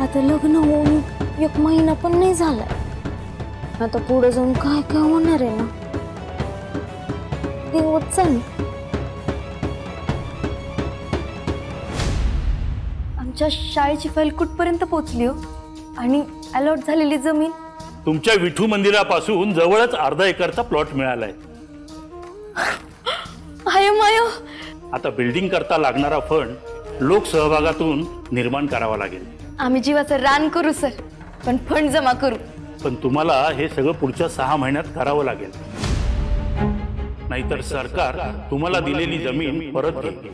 आता लग्न होऊन 1 महिना पण नाही झालाय. आता पुढे जाऊन काय काय होणार आहे ना ते होत चाल. आमच्या शाळेची फाईल कुठपर्यंत पोहोचली हो? आणि अलॉट झालेली जमीन? तुमच्या विठू मंदिरापासून जवळच अर्धा एकरचा प्लॉट मिळालाय. आता बिल्डिंग करता लागणारा फंड लोक सहभागातून निर्माण करावा लागेल. आम्ही जीवाचं रान करू सर, पण फंड जमा करू. पण तुम्हाला हे सगळं पुढच्या 6 महिन्यात करावं लागेल, नाहीतर सरकार तुम्हाला दिलेली जमीन परत घेईल.